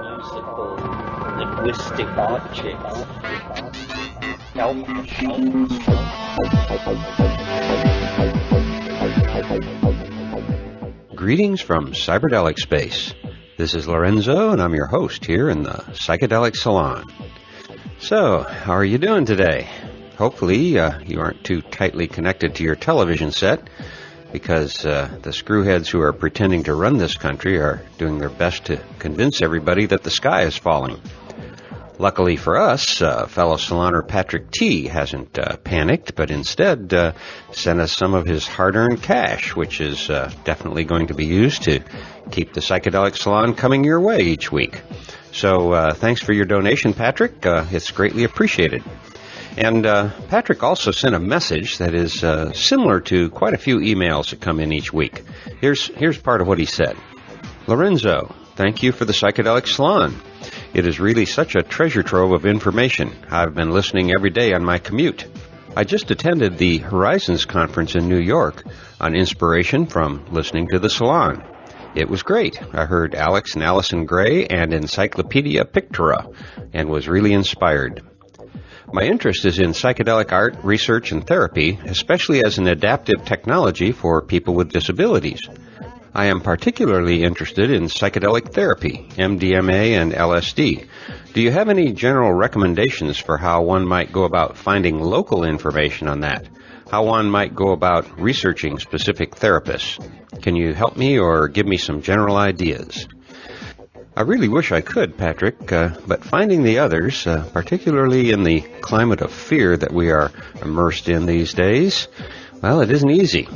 musical linguistic objects help machines. Greetings from Cyberdelic Space. This is Lorenzo, and I'm your host here in the Psychedelic Salon. So, how are you doing today? Hopefully, you aren't too tightly connected to your television set, because the screwheads who are pretending to run this country are doing their best to convince everybody that the sky is falling. Luckily for us, fellow saloner Patrick T. hasn't panicked, but instead sent us some of his hard-earned cash, which is definitely going to be used to keep the Psychedelic Salon coming your way each week. So thanks for your donation, Patrick. It's greatly appreciated. And Patrick also sent a message that is similar to quite a few emails that come in each week. Here's part of what he said. Lorenzo, thank you for the Psychedelic Salon. It is really such a treasure trove of information. I've been listening every day on my commute. I just attended the Horizons Conference in New York on inspiration from listening to the Salon. It was great. I heard Alex and Allison Gray and Encyclopedia Pictura and was really inspired. My interest is in psychedelic art, research, and therapy, especially as an adaptive technology for people with disabilities. I am particularly interested in psychedelic therapy, MDMA and LSD. Do you have any general recommendations for how one might go about finding local information on that? How one might go about researching specific therapists? Can you help me or give me some general ideas? I really wish I could, Patrick, but finding the others, particularly in the climate of fear that we are immersed in these days, well, it isn't easy.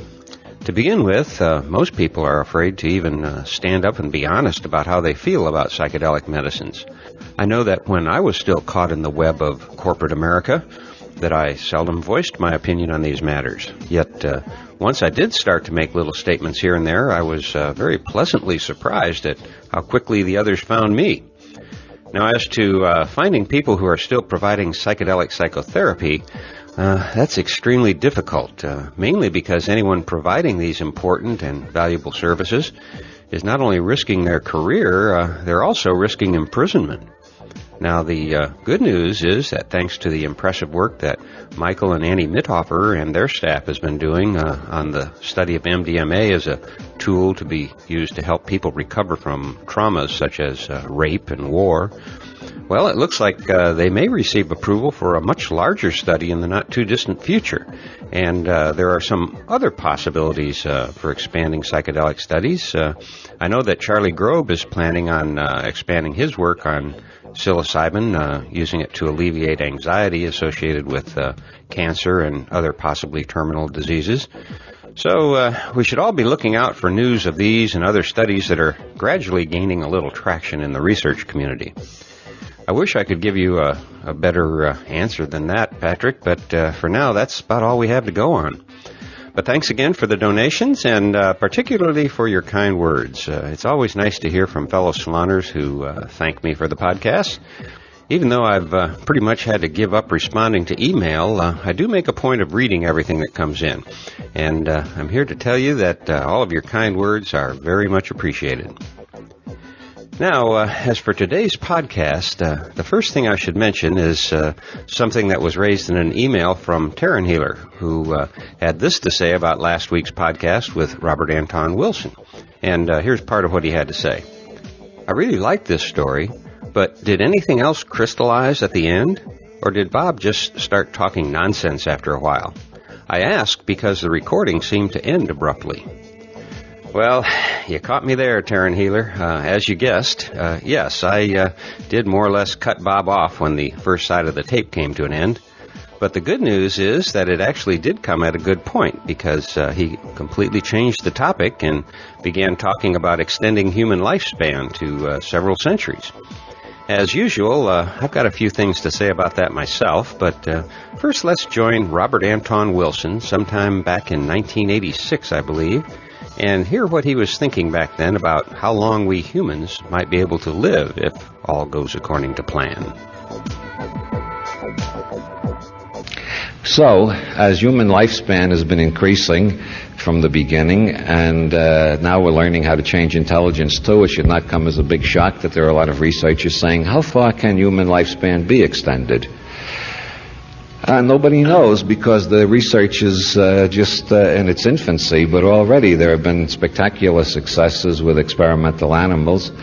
To begin with, most people are afraid to even stand up and be honest about how they feel about psychedelic medicines. I know that when I was still caught in the web of corporate America, that I seldom voiced my opinion on these matters. Yet, once I did start to make little statements here and there, I was very pleasantly surprised at how quickly the others found me. Now, as to finding people who are still providing psychedelic psychotherapy, that's extremely difficult, mainly because anyone providing these important and valuable services is not only risking their career, they're also risking imprisonment. Now, the good news is that thanks to the impressive work that Michael and Annie Mithofer and their staff has been doing on the study of MDMA as a tool to be used to help people recover from traumas such as rape and war, well, it looks like they may receive approval for a much larger study in the not-too-distant future. And there are some other possibilities for expanding psychedelic studies. I know that Charlie Grob is planning on expanding his work on psilocybin, using it to alleviate anxiety associated with cancer and other possibly terminal diseases. So we should all be looking out for news of these and other studies that are gradually gaining a little traction in the research community. I wish I could give you a better answer than that, Patrick, but for now, that's about all we have to go on. But thanks again for the donations, and particularly for your kind words. It's always nice to hear from fellow saloners who thank me for the podcast. Even though I've pretty much had to give up responding to email, I do make a point of reading everything that comes in. And I'm here to tell you that all of your kind words are very much appreciated. Now, as for today's podcast, the first thing I should mention is something that was raised in an email from Taryn Healer, who had this to say about last week's podcast with Robert Anton Wilson. And here's part of what he had to say. I really liked this story, but did anything else crystallize at the end? Or did Bob just start talking nonsense after a while? I ask because the recording seemed to end abruptly. Well, you caught me there, Taryn Healer. As you guessed, yes, I did more or less cut Bob off when the first side of the tape came to an end. But the good news is that it actually did come at a good point, because he completely changed the topic and began talking about extending human lifespan to several centuries. As usual, I've got a few things to say about that myself, but first let's join Robert Anton Wilson sometime back in 1986, I believe, and hear what he was thinking back then about how long we humans might be able to live if all goes according to plan. So, as human lifespan has been increasing, from the beginning, and now we're learning how to change intelligence too. It should not come as a big shock that there are a lot of researchers saying, how far can human lifespan be extended? Nobody knows, because the research is just in its infancy, but already there have been spectacular successes with experimental animals.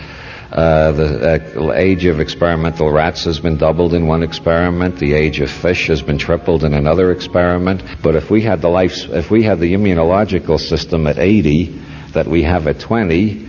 The age of experimental rats has been doubled in one experiment. The age of fish has been tripled in another experiment. But if we had the immunological system at 80 that we have at 20,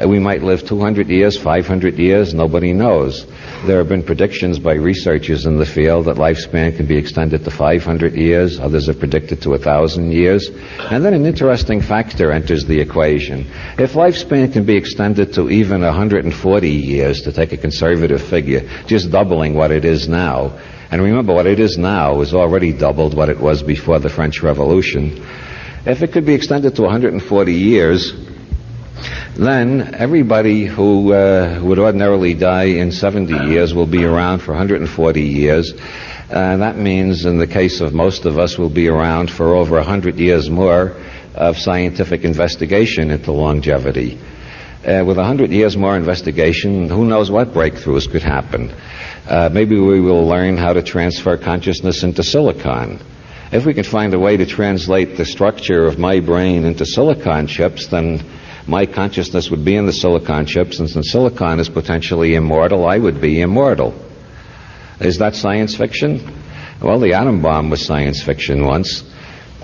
we might live 200 years, 500 years, nobody knows. There have been predictions by researchers in the field that lifespan can be extended to 500 years. Others have predicted to 1,000 years. And then an interesting factor enters the equation. If lifespan can be extended to even 140 years, to take a conservative figure, just doubling what it is now, and remember what it is now is already doubled what it was before the French Revolution. If it could be extended to 140 years, then everybody who would ordinarily die in 70 years will be around for 140 years. That means, in the case of most of us, we'll be around for over 100 years more of scientific investigation into longevity. With 100 years more investigation, who knows what breakthroughs could happen. Maybe we will learn how to transfer consciousness into silicon. If we can find a way to translate the structure of my brain into silicon chips, then my consciousness would be in the silicon chips, and since silicon is potentially immortal, I would be immortal. Is that science fiction? Well, the atom bomb was science fiction once.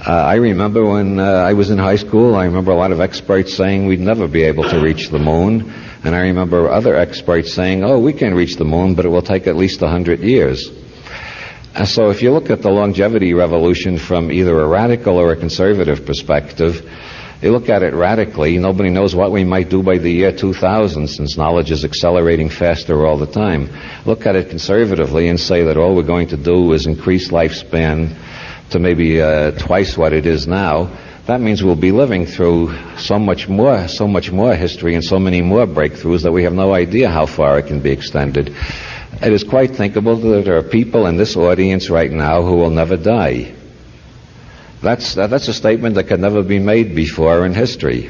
I remember when I was in high school, I remember a lot of experts saying we'd never be able to reach the moon. And I remember other experts saying, oh, we can reach the moon, but it will take at least 100 years. So if you look at the longevity revolution from either a radical or a conservative perspective, you look at it radically, nobody knows what we might do by the year 2000, since knowledge is accelerating faster all the time. Look at it conservatively and say that all we're going to do is increase lifespan to maybe twice what it is now. That means we'll be living through so much more history and so many more breakthroughs that we have no idea how far it can be extended. It is quite thinkable that there are people in this audience right now who will never die. That's a statement that could never be made before in history.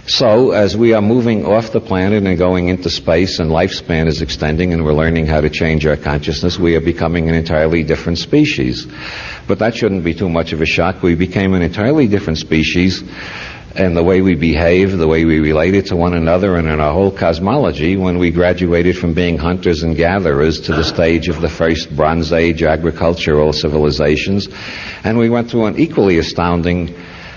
So, as we are moving off the planet and going into space, and lifespan is extending and we're learning how to change our consciousness, we are becoming an entirely different species. But that shouldn't be too much of a shock. We became an entirely different species in the way we behave, the way we related to one another, and in our whole cosmology when we graduated from being hunters and gatherers to the stage of the first Bronze Age agricultural civilizations. And we went through an equally astounding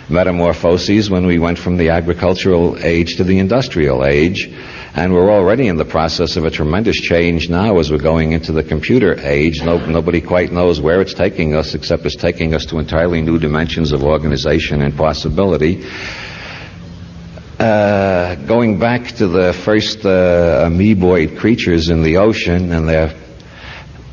metamorphoses when we went from the agricultural age to the industrial age. And we're already in the process of a tremendous change now as we're going into the computer age. Nobody quite knows where it's taking us, except it's taking us to entirely new dimensions of organization and possibility. Going back to the first amoeboid creatures in the ocean and their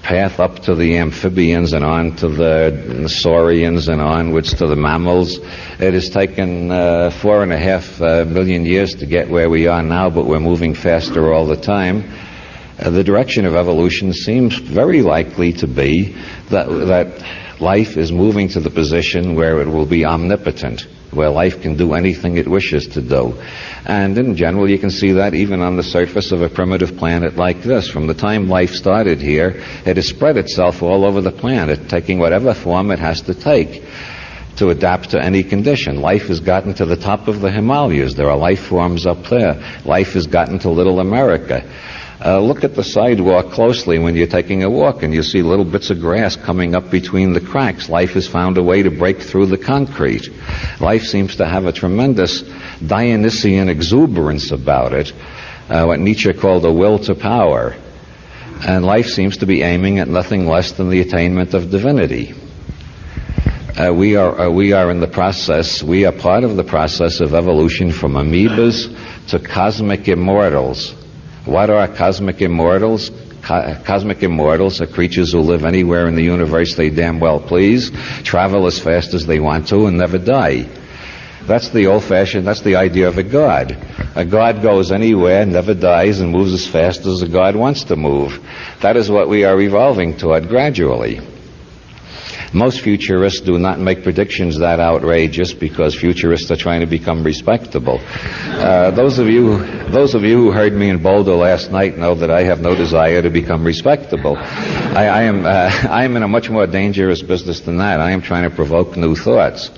path up to the amphibians and on to the saurians and onwards to the mammals. It has taken 4.5 million years to get where we are now, but we're moving faster all the time. The direction of evolution seems very likely to be that life is moving to the position where it will be omnipotent, where life can do anything it wishes to do. And in general, you can see that even on the surface of a primitive planet like this. From the time life started here, it has spread itself all over the planet, taking whatever form it has to take to adapt to any condition. Life has gotten to the top of the Himalayas. There are life forms up there. Life has gotten to Little America. Look at the sidewalk closely when you're taking a walk, and you see little bits of grass coming up between the cracks. Life has found a way to break through the concrete. Life seems to have a tremendous Dionysian exuberance about it, what Nietzsche called a will to power. And life seems to be aiming at nothing less than the attainment of divinity. We are in the process, we are part of the process of evolution from amoebas to cosmic immortals. What are cosmic immortals? Cosmic immortals are creatures who live anywhere in the universe they damn well please, travel as fast as they want to, and never die. That's the old-fashioned, that's the idea of a god. A god goes anywhere, never dies, and moves as fast as a god wants to move. That is what we are evolving toward gradually. Most futurists do not make predictions that outrageous because futurists are trying to become respectable. Those of you who heard me in Boulder last night know that I have no desire to become respectable. I am in a much more dangerous business than that. I am trying to provoke new thoughts.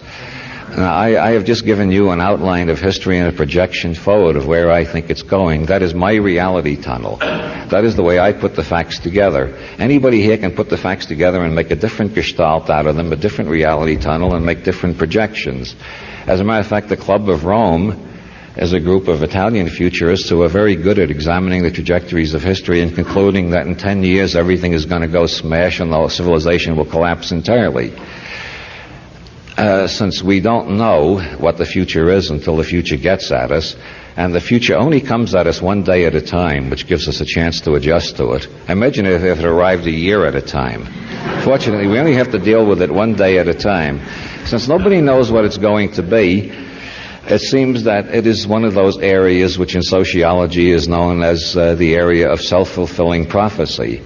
Now, I have just given you an outline of history and a projection forward of where I think it's going. That is my reality tunnel. That is the way I put the facts together. Anybody here can put the facts together and make a different gestalt out of them, a different reality tunnel, and make different projections. As a matter of fact, the Club of Rome is a group of Italian futurists who are very good at examining the trajectories of history and concluding that in 10 years everything is going to go smash and the whole civilization will collapse entirely. Since we don't know what the future is until the future gets at us, and the future only comes at us one day at a time, which gives us a chance to adjust to it. Imagine if it arrived a year at a time. Fortunately, we only have to deal with it one day at a time. Since nobody knows what it's going to be, it seems that it is one of those areas which in sociology is known as the area of self-fulfilling prophecy.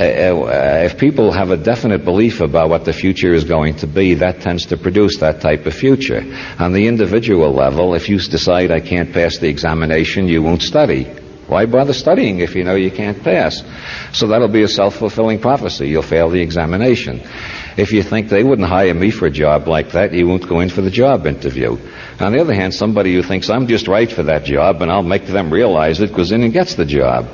If people have a definite belief about what the future is going to be, that tends to produce that type of future. On the individual level, if you decide I can't pass the examination, you won't study. Why bother studying if you know you can't pass? So that'll be a self-fulfilling prophecy. You'll fail the examination. If you think they wouldn't hire me for a job like that, you won't go in for the job interview. On the other hand, somebody who thinks I'm just right for that job and I'll make them realize it goes in and gets the job.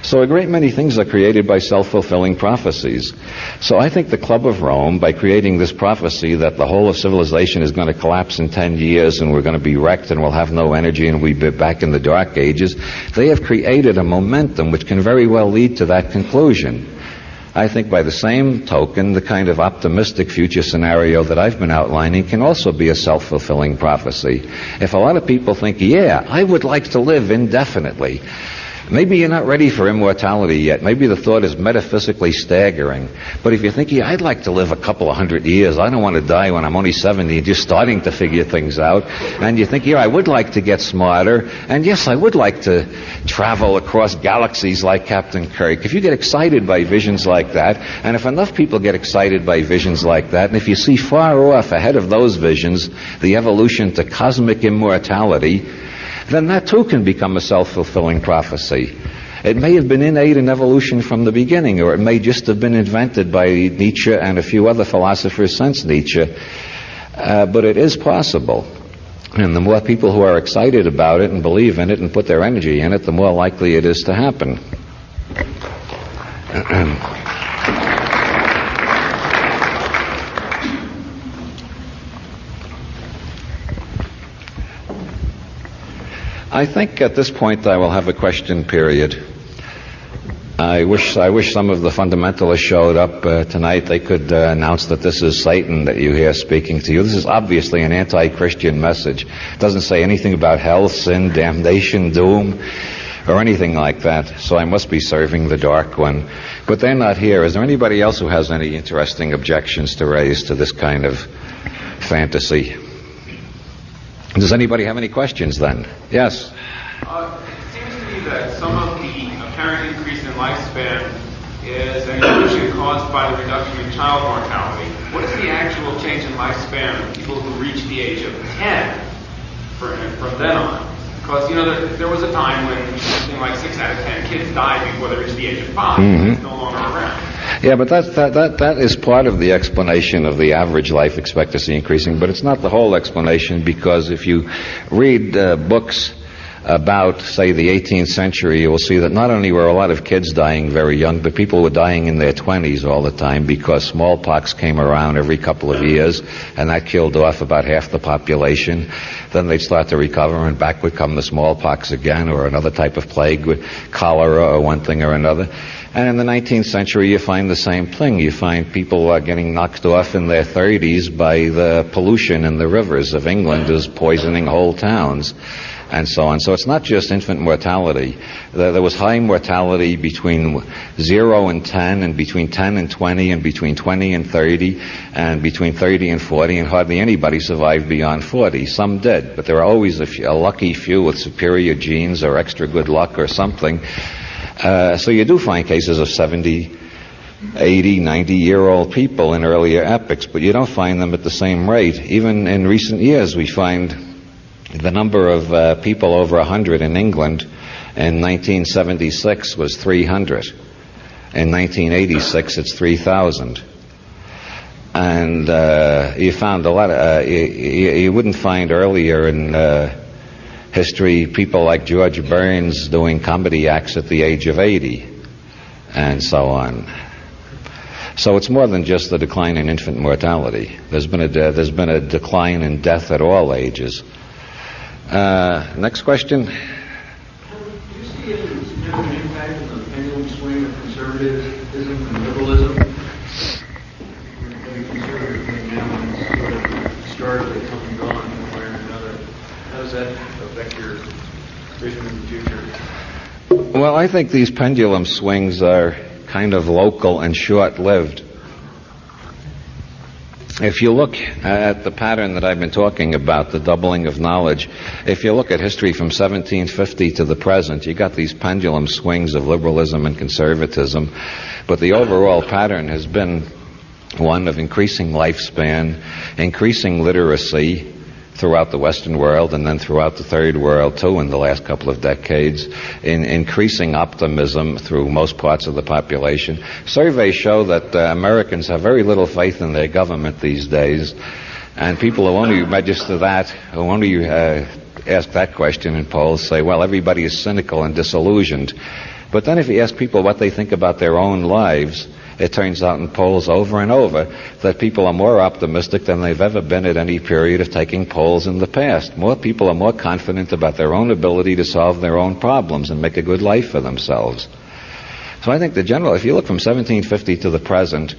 So a great many things are created by self-fulfilling prophecies. So I think the Club of Rome, by creating this prophecy that the whole of civilization is going to collapse in 10 years and we're going to be wrecked and we'll have no energy and we'll be back in the Dark Ages, they have created a momentum which can very well lead to that conclusion. I think by the same token, the kind of optimistic future scenario that I've been outlining can also be a self-fulfilling prophecy. If a lot of people think, yeah, I would like to live indefinitely, maybe you're not ready for immortality yet. Maybe the thought is metaphysically staggering. But if you think, yeah, I'd like to live a couple of 100 years. I don't want to die when I'm only 70, just starting to figure things out. And you think, yeah, I would like to get smarter. And yes, I would like to travel across galaxies like Captain Kirk. If you get excited by visions like that, and if enough people get excited by visions like that, and if you see far off ahead of those visions the evolution to cosmic immortality, then that too can become a self-fulfilling prophecy. It may have been innate in evolution from the beginning, or it may just have been invented by Nietzsche and a few other philosophers since Nietzsche. But it is possible. And the more people who are excited about it and believe in it and put their energy in it, the more likely it is to happen. I think at this point I will have a question period. I wish some of the fundamentalists showed up tonight. They could announce that this is Satan that you hear speaking to you. This is obviously an anti-Christian message. It doesn't say anything about hell, sin, damnation, doom, or anything like that. So I must be serving the dark one. But they're not here. Is there anybody else who has any interesting objections to raise to this kind of fantasy? Does anybody have any questions then? Yes? It seems to me that some of the apparent increase in lifespan is an illusion caused by the reduction in child mortality. What is the actual change in lifespan of people who reach the age of 10 from then on? Because, you know, there was a time when something like 6 out of 10 kids died before they reached the age of 5. Mm-hmm. It's no longer around. Yeah, but that is part of the explanation of the average life expectancy increasing, but it's not the whole explanation, because if you read books about, say, the 18th century, you will see that not only were a lot of kids dying very young, but people were dying in their 20s all the time, because smallpox came around every couple of years, and that killed off about half the population. Then they'd start to recover, and back would come the smallpox again, or another type of plague, cholera or one thing or another. And in the 19th century, you find the same thing. You find people getting knocked off in their 30s by the pollution in the rivers of England is poisoning whole towns, and so on. So it's not just infant mortality. There was high mortality between 0 and 10, and between 10 and 20, and between 20 and 30, and between 30 and 40, and hardly anybody survived beyond 40. Some did, but there are always a lucky few with superior genes or extra good luck or something. So you do find cases of 70 80, 90-year-old people in earlier epochs, but you don't find them at the same rate. Even in recent years, we find the number of people over 100 in England in 1976 was 300. In 1986, it's 3,000. And you found a lot of, you wouldn't find earlier in history people like George Burns doing comedy acts at the age of 80, and so on. So it's more than just the decline in infant mortality. There's been a decline in death at all ages. Next question. Do you see any significant impact on the pendulum swing of conservatism and liberalism? Every conservative thing now is sort of historically come and gone one way or another. How does that affect your vision of the future? Well, I think these pendulum swings are kind of local and short-lived. If you look at the pattern that I've been talking about, the doubling of knowledge, if you look at history from 1750 to the present, you got these pendulum swings of liberalism and conservatism, but the overall pattern has been one of increasing lifespan, increasing literacy throughout the Western world and then throughout the Third World too in the last couple of decades, in increasing optimism through most parts of the population. Surveys show that Americans have very little faith in their government these days, and people who only register that, who only ask that question in polls say, well, everybody is cynical and disillusioned. But then if you ask people what they think about their own lives, it turns out in polls over and over that people are more optimistic than they've ever been at any period of taking polls in the past. More people are more confident about their own ability to solve their own problems and make a good life for themselves. So I think the general, if you look from 1750 to the present,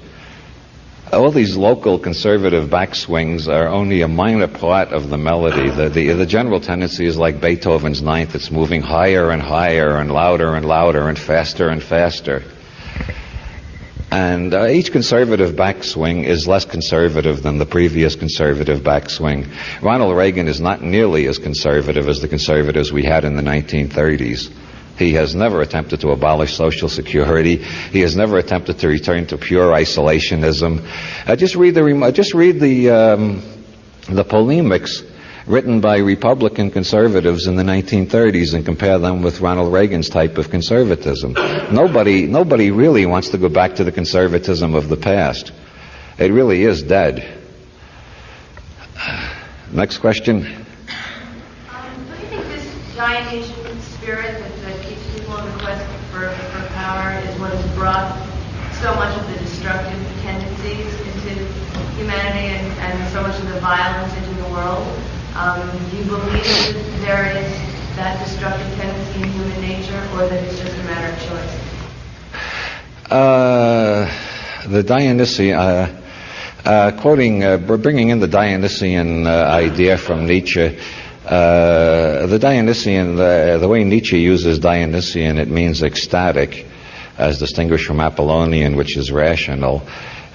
all these local conservative backswings are only a minor part of the melody. The general tendency is like Beethoven's Ninth. It's moving higher and higher and louder and faster and faster. And each conservative backswing is less conservative than the previous conservative backswing. Ronald Reagan is not nearly as conservative as the conservatives we had in the 1930s. He has never attempted to abolish Social Security. He has never attempted to return to pure isolationism. Just read the polemics written by Republican conservatives in the 1930s and compare them with Ronald Reagan's type of conservatism. Nobody really wants to go back to the conservatism of the past. It really is dead. Next question. Don't you think this Dionysian spirit that keeps people on the quest for power is what has brought so much of the destructive tendencies into humanity and so much of the violence into the world? Do you believe that there is that destructive tendency in human nature, or that it's just a matter of choice? The Dionysian, bringing in the Dionysian idea from Nietzsche, the Dionysian, the way Nietzsche uses Dionysian, it means ecstatic, as distinguished from Apollonian, which is rational.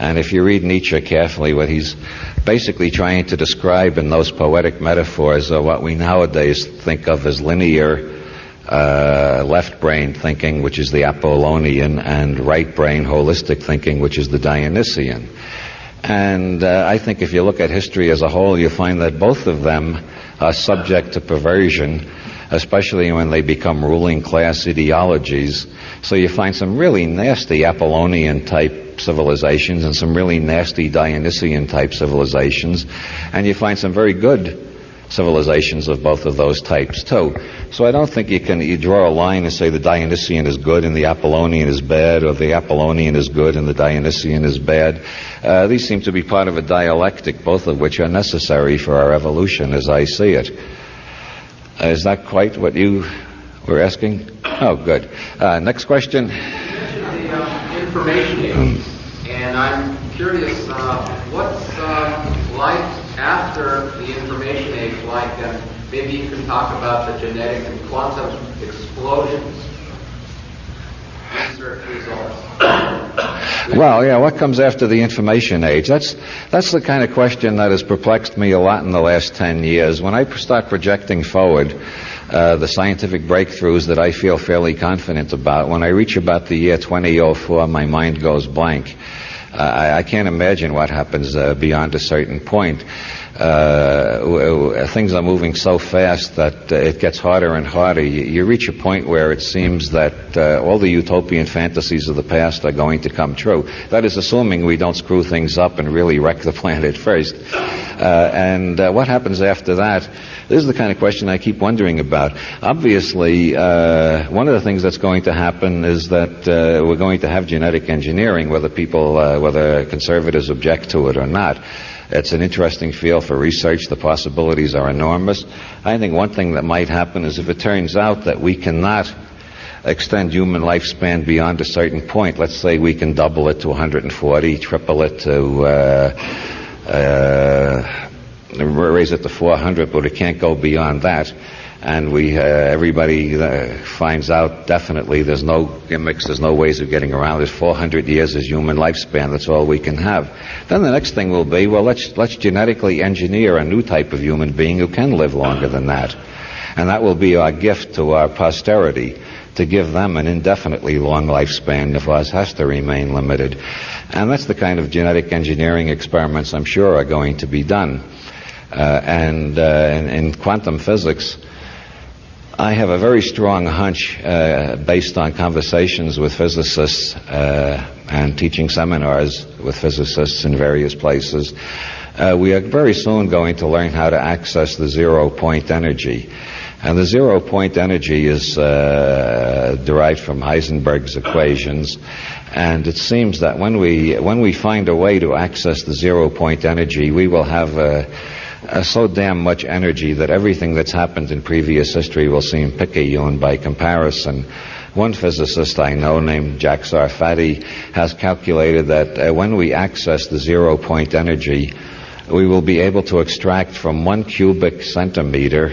And if you read Nietzsche carefully, what he's basically trying to describe in those poetic metaphors are what we nowadays think of as linear left-brain thinking, which is the Apollonian, and right-brain holistic thinking, which is the Dionysian. And I think if you look at history as a whole, you'll find that both of them are subject to perversion, especially when they become ruling class ideologies. So you find some really nasty Apollonian-type civilizations and some really nasty Dionysian-type civilizations, and you find some very good civilizations of both of those types too. So I don't think you draw a line and say the Dionysian is good and the Apollonian is bad, or the Apollonian is good and the Dionysian is bad. These seem to be part of a dialectic, both of which are necessary for our evolution as I see it. Is that quite what you were asking? Oh, good. Next question. Information age, and I'm curious, what's life after the information age like, and maybe you can talk about the genetic and quantum explosions. research results? Well, yeah, what comes after the information age? That's the kind of question that has perplexed me a lot in the last 10 years. When I start projecting forward the scientific breakthroughs that I feel fairly confident about, when I reach about the year 2004, my mind goes blank. I can't imagine what happens beyond a certain point. Things are moving so fast that it gets harder and harder. You reach a point where it seems that all the utopian fantasies of the past are going to come true. That is assuming we don't screw things up and really wreck the planet first. And what happens after that? This is the kind of question I keep wondering about. Obviously, one of the things that's going to happen is that we're going to have genetic engineering, whether conservatives object to it or not. It's an interesting field for research. The possibilities are enormous. I think one thing that might happen is if it turns out that we cannot extend human lifespan beyond a certain point, let's say we can double it to 140, triple it to raise it to 400, but it can't go beyond that. And everybody finds out definitely there's no gimmicks, there's no ways of getting around it. 400 years is human lifespan, that's all we can have. Then the next thing will be, well, let's genetically engineer a new type of human being who can live longer than that. And that will be our gift to our posterity, to give them an indefinitely long lifespan if ours has to remain limited. And that's the kind of genetic engineering experiments I'm sure are going to be done. In quantum physics, I have a very strong hunch, based on conversations with physicists and teaching seminars with physicists in various places. We are very soon going to learn how to access the zero-point energy. And the zero-point energy is derived from Heisenberg's equations. And it seems that when we find a way to access the zero-point energy, we will have so damn much energy that everything that's happened in previous history will seem picayune by comparison. One physicist I know named Jack Sarfati has calculated that when we access the zero-point energy, we will be able to extract from 1 cubic centimeter,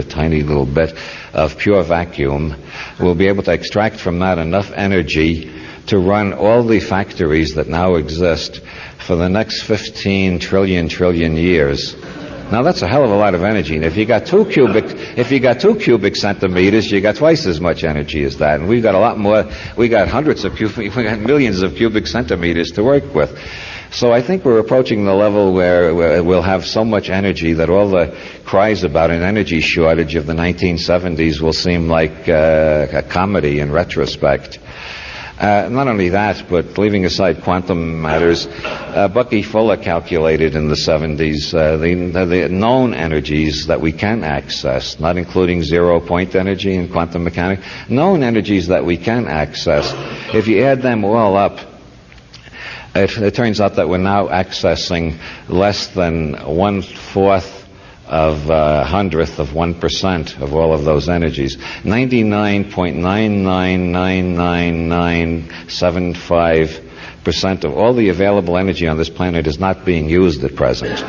tiny little bit of pure vacuum, we'll be able to extract from that enough energy to run all the factories that now exist for the next 15 trillion years. Now that's a hell of a lot of energy. And if you got 2 cubic centimeters, you got twice as much energy as that. And we've got a lot more. We got millions of cubic centimeters to work with. So I think we're approaching the level where we'll have so much energy that all the cries about an energy shortage of the 1970s will seem like a comedy in retrospect. Not only that, but leaving aside quantum matters, Bucky Fuller calculated in the 70s the known energies that we can access, not including zero-point energy and quantum mechanics, known energies that we can access. If you add them all up, it turns out that we're now accessing less than 1/4 of hundredth of 1% of all of those energies. 99.999975% of all the available energy on this planet is not being used at present.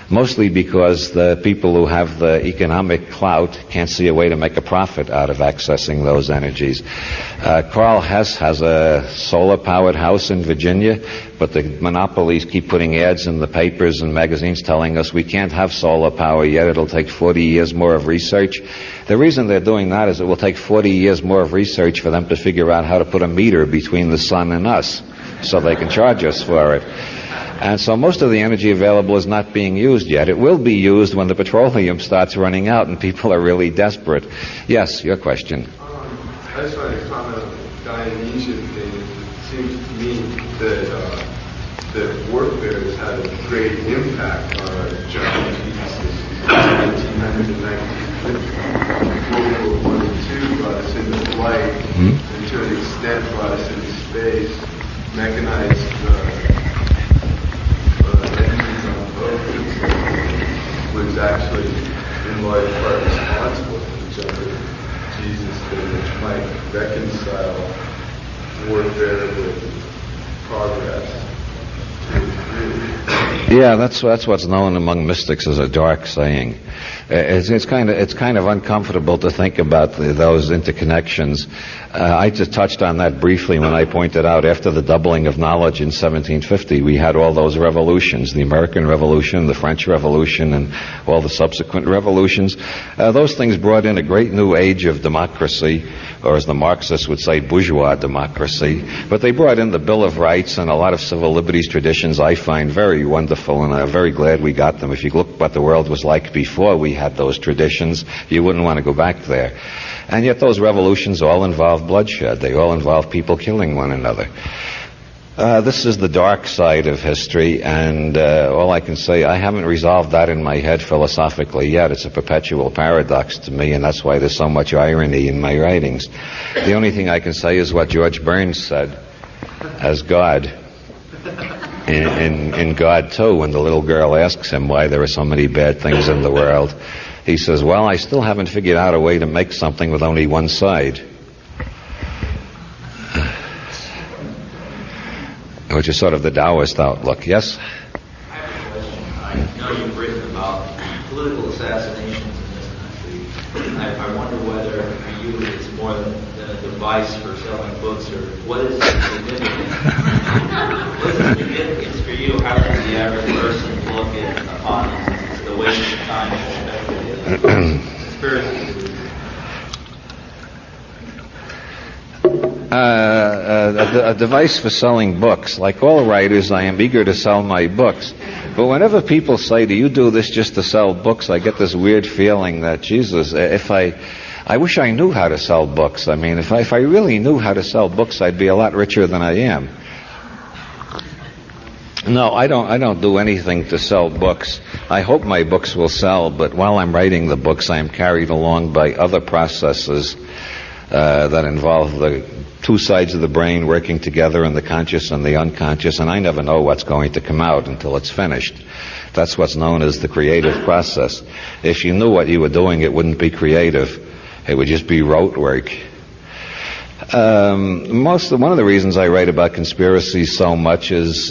Mostly because the people who have the economic clout can't see a way to make a profit out of accessing those energies. Carl Hess has a solar-powered house in Virginia, but the monopolies keep putting ads in the papers and magazines telling us we can't have solar power yet. It'll take 40 years more of research. The reason they're doing that is it will take 40 years more of research for them to figure out how to put a meter between the sun and us so they can charge us for it. And so most of the energy available is not being used yet. It will be used when the petroleum starts running out and people are really desperate. Yes, your question. I just wanted to comment on the Dionysian thing. It seems to me that that warfare has had a great impact on our giant pieces. 1900 and 1950. World War I and II brought us into flight, and to an extent brought us into space, mechanized engines on boats, was actually in large part responsible for the jump of Jesus, which might reconcile warfare with progress to Yeah, that's what's known among mystics as a dark saying. It's kind of uncomfortable to think about those interconnections. I just touched on that briefly when I pointed out after the doubling of knowledge in 1750, we had all those revolutions, the American Revolution, the French Revolution, and all the subsequent revolutions. Those things brought in a great new age of democracy, or as the Marxists would say, bourgeois democracy. But they brought in the Bill of Rights and a lot of civil liberties traditions I find very wonderful, and I'm very glad we got them. If you look what the world was like before we had those traditions, you wouldn't want to go back there. And yet those revolutions all involve bloodshed. They all involve people killing one another. This is the dark side of history, and all I can say, I haven't resolved that in my head philosophically yet. It's a perpetual paradox to me, and that's why there's so much irony in my writings. The only thing I can say is what George Burns said as God. In God 2, when the little girl asks him why there are so many bad things in the world, he says, well, I still haven't figured out a way to make something with only one side. Which is sort of the Taoist outlook. Yes? I have a question. I know you've written about political assassinations in this country. I wonder whether for you it's more than a device for selling books, or what is the significance? What is the significance for you? How does the average person look upon it? It's the waste of time and conspiracy. A device for selling books. Like all writers, I am eager to sell my books. But whenever people say, do you do this just to sell books, I get this weird feeling that, Jesus, I wish I knew how to sell books. I mean, if I really knew how to sell books, I'd be a lot richer than I am. No, I don't do anything to sell books. I hope my books will sell, but while I'm writing the books, I am carried along by other processes that involve the two sides of the brain working together, and the conscious and the unconscious, and I never know what's going to come out until it's finished. That's what's known as the creative process. If you knew what you were doing, it wouldn't be creative. It would just be rote work. One of the reasons I write about conspiracies so much is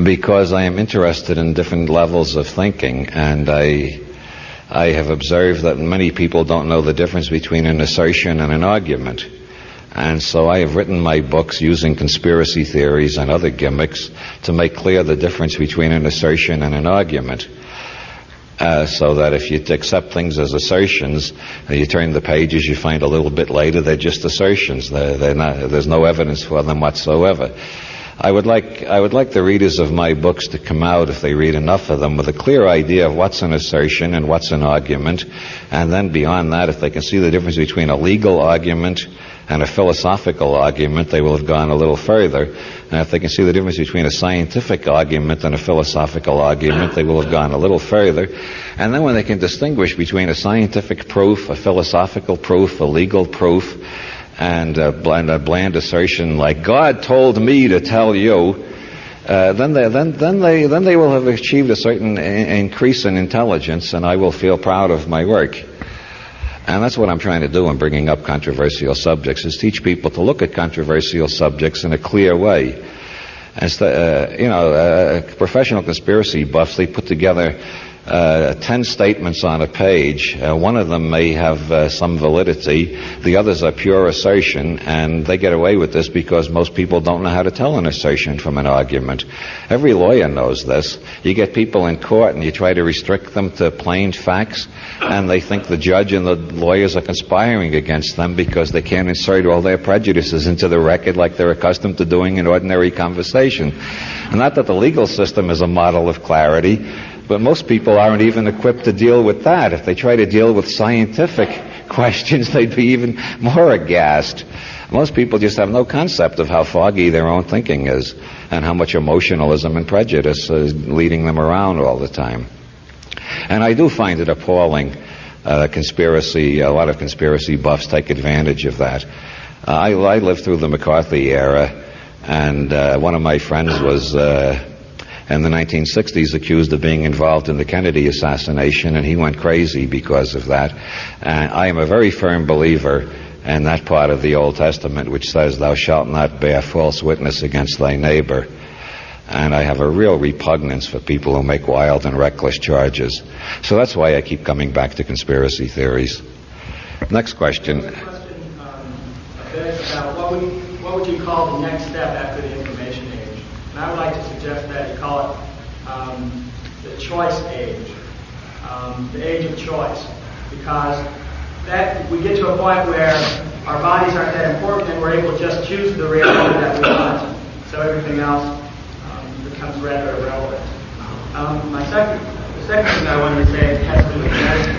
because I am interested in different levels of thinking, and I have observed that many people don't know the difference between an assertion and an argument. And so I have written my books using conspiracy theories and other gimmicks to make clear the difference between an assertion and an argument. So that if you accept things as assertions, you turn the pages, you find a little bit later they're just assertions. There's no evidence for them whatsoever. I would like the readers of my books to come out, if they read enough of them, with a clear idea of what's an assertion and what's an argument, and then beyond that, if they can see the difference between a legal argument and a philosophical argument, they will have gone a little further. And if they can see the difference between a scientific argument and a philosophical argument, they will have gone a little further. And then when they can distinguish between a scientific proof, a philosophical proof, a legal proof, and a bland assertion like God told me to tell you, then they will have achieved a certain increase in intelligence, and I will feel proud of my work. And that's what I'm trying to do in bringing up controversial subjects, is teach people to look at controversial subjects in a clear way. Professional conspiracy buffs, they put together 10 statements on a page. One of them may have some validity. The others are pure assertion, and they get away with this because most people don't know how to tell an assertion from an argument. Every lawyer knows this. You get people in court and you try to restrict them to plain facts, and they think the judge and the lawyers are conspiring against them because they can't insert all their prejudices into the record like they're accustomed to doing in ordinary conversation. And not that the legal system is a model of clarity, but most people aren't even equipped to deal with that. If they try to deal with scientific questions, they'd be even more aghast. Most people just have no concept of how foggy their own thinking is, and how much emotionalism and prejudice is leading them around all the time. And I do find it appalling. A lot of conspiracy buffs take advantage of that. I lived through the McCarthy era, and one of my friends was in the 1960s accused of being involved in the Kennedy assassination, and he went crazy because of that. And I am a very firm believer and that part of the Old Testament which says, "Thou shalt not bear false witness against thy neighbor." And I have a real repugnance for people who make wild and reckless charges. So that's why I keep coming back to conspiracy theories. Next question. A bit about what would you call the next step after the information age? And I would like to suggest that you call it the choice age, the age of choice, because that we get to a point where our bodies aren't that important and we're able to just choose the reality that we want. So everything else becomes rather irrelevant. The second thing I wanted to say has to do with medicine.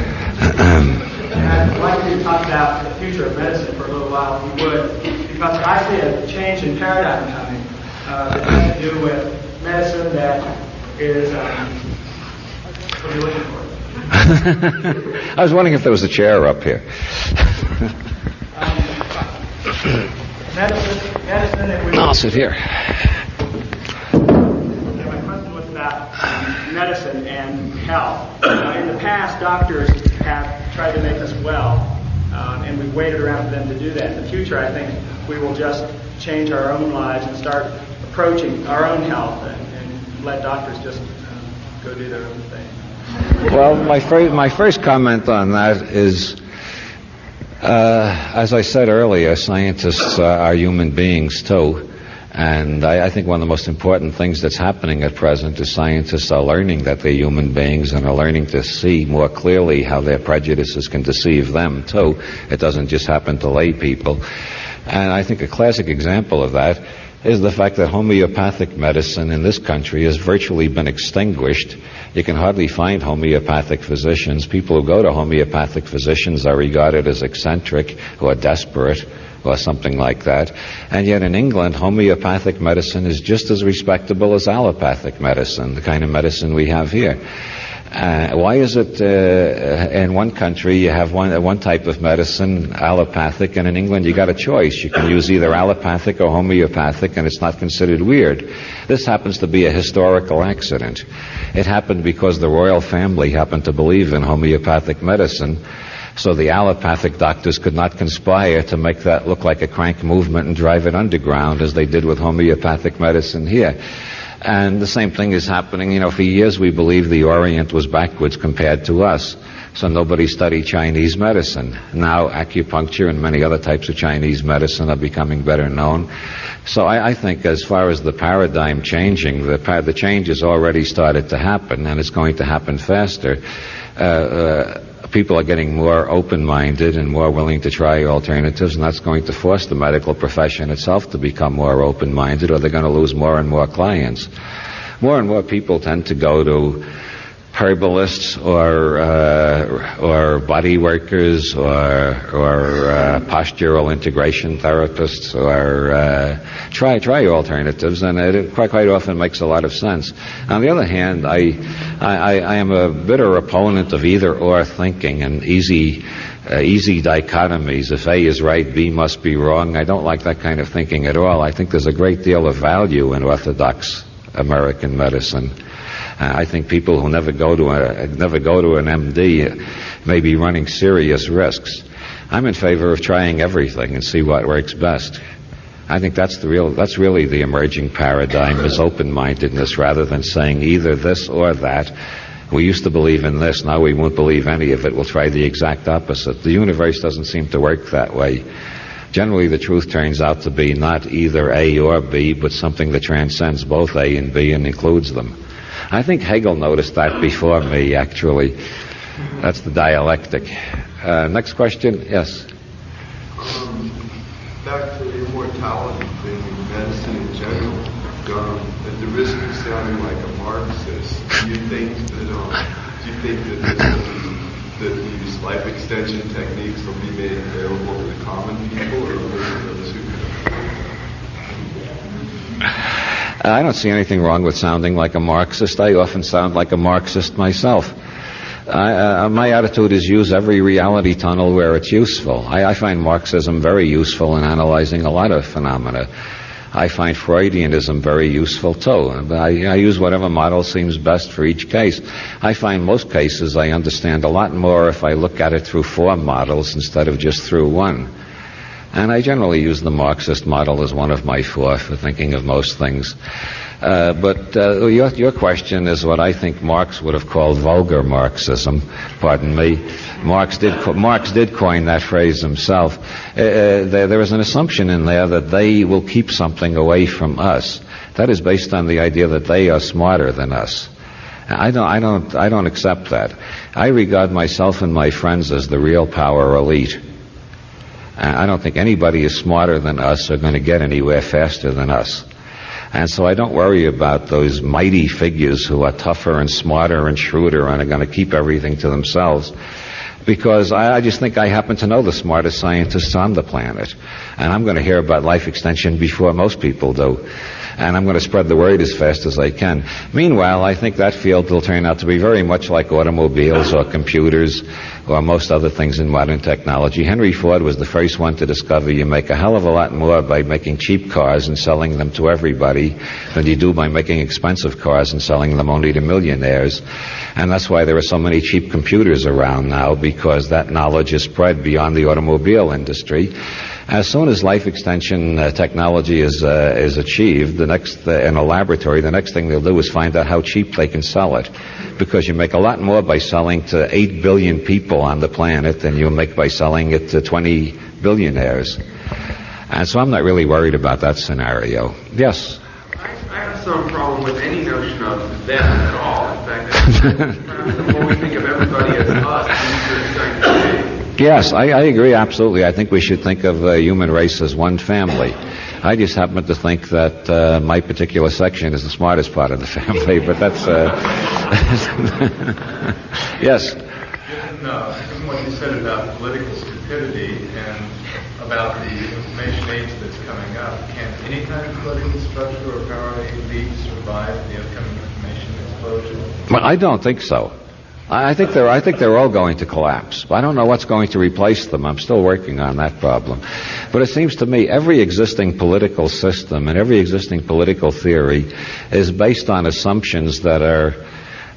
And I'd like you to talk about the future of medicine for a little while, if you would, because I see a change in paradigm coming that has to do with medicine that is, what are you looking for? I was wondering if there was a chair up here. Medicine that we... I'll sit here. My question was about medicine and health. In the past, doctors have tried to make us well, and we've waited around for them to do that. In the future, I think we will just change our own lives and start approaching our own health and let doctors just go do their own thing. Well, my first comment on that is, as I said earlier, scientists are human beings too. And I think one of the most important things that's happening at present is scientists are learning that they're human beings and are learning to see more clearly how their prejudices can deceive them too. It doesn't just happen to lay people. And I think a classic example of that is the fact that homeopathic medicine in this country has virtually been extinguished. You can hardly find homeopathic physicians. People who go to homeopathic physicians are regarded as eccentric or desperate or something like that. And yet in England, homeopathic medicine is just as respectable as allopathic medicine, the kind of medicine we have here. Why is it in one country you have one type of medicine, allopathic, and in England you got a choice. You can use either allopathic or homeopathic, and it's not considered weird. This happens to be a historical accident. It happened because the royal family happened to believe in homeopathic medicine, so the allopathic doctors could not conspire to make that look like a crank movement and drive it underground as they did with homeopathic medicine here. And the same thing is happening. For years we believed the Orient was backwards compared to us, so nobody studied Chinese medicine. Now acupuncture and many other types of Chinese medicine are becoming better known. So I think as far as the paradigm changing, the change has already started to happen, and it's going to happen faster. People are getting more open-minded and more willing to try alternatives, and that's going to force the medical profession itself to become more open-minded, or they're going to lose more and more clients. More and more people tend to go to herbalists or body workers or postural integration therapists or try alternatives, and it quite often makes a lot of sense. On the other hand, I am a bitter opponent of either-or thinking and easy dichotomies. If A is right, B must be wrong. I don't like that kind of thinking at all. I think there's a great deal of value in orthodox American medicine. I think people who never go to an MD may be running serious risks. I'm in favor of trying everything and see what works best. I think that's really the emerging paradigm, is open-mindedness rather than saying either this or that. We used to believe in this, now we won't believe any of it. We'll try the exact opposite. The universe doesn't seem to work that way. Generally, the truth turns out to be not either A or B, but something that transcends both A and B and includes them. I think Hegel noticed that before me, actually. That's the dialectic. Next question? Yes? Back to the immortality thing in medicine in general, at the risk of sounding like a Marxist, do you think that these life extension techniques will be made available to the common people, or those who I don't see anything wrong with sounding like a Marxist. I often sound like a Marxist myself. My attitude is use every reality tunnel where it's useful. I find Marxism very useful in analyzing a lot of phenomena. I find Freudianism very useful too. I use whatever model seems best for each case. I find most cases I understand a lot more if I look at it through 4 models instead of just through one. And I generally use the Marxist model as one of my four for thinking of most things. But your question is what I think Marx would have called vulgar Marxism. Pardon me. Marx did coin that phrase himself. There is an assumption in there that they will keep something away from us. That is based on the idea that they are smarter than us. I don't accept that. I regard myself and my friends as the real power elite. I don't think anybody is smarter than us or going to get anywhere faster than us. And so I don't worry about those mighty figures who are tougher and smarter and shrewder and are going to keep everything to themselves, because I just think I happen to know the smartest scientists on the planet. And I'm going to hear about life extension before most people do. And I'm going to spread the word as fast as I can. Meanwhile, I think that field will turn out to be very much like automobiles or computers or most other things in modern technology. Henry Ford was the first one to discover you make a hell of a lot more by making cheap cars and selling them to everybody than you do by making expensive cars and selling them only to millionaires. And that's why there are so many cheap computers around now, because that knowledge is spread beyond the automobile industry. As soon as life extension technology is achieved, in a laboratory, the next thing they'll do is find out how cheap they can sell it, because you make a lot more by selling to 8 billion people on the planet than you make by selling it to 20 billionaires. And so I'm not really worried about that scenario. Yes? I have some problem with any notion of them at all. In fact, the more we think of everybody as us, we're starting to change. Yes, I agree absolutely. I think we should think of the human race as one family. I just happen to think that my particular section is the smartest part of the family, but that's... Yes? Given what you said about political stupidity and about the information age that's coming up, can any kind of political structure or power elite survive the upcoming information explosion? Well, I don't think so. I think they're all going to collapse. I don't know what's going to replace them. I'm still working on that problem. But it seems to me every existing political system and every existing political theory is based on assumptions that are,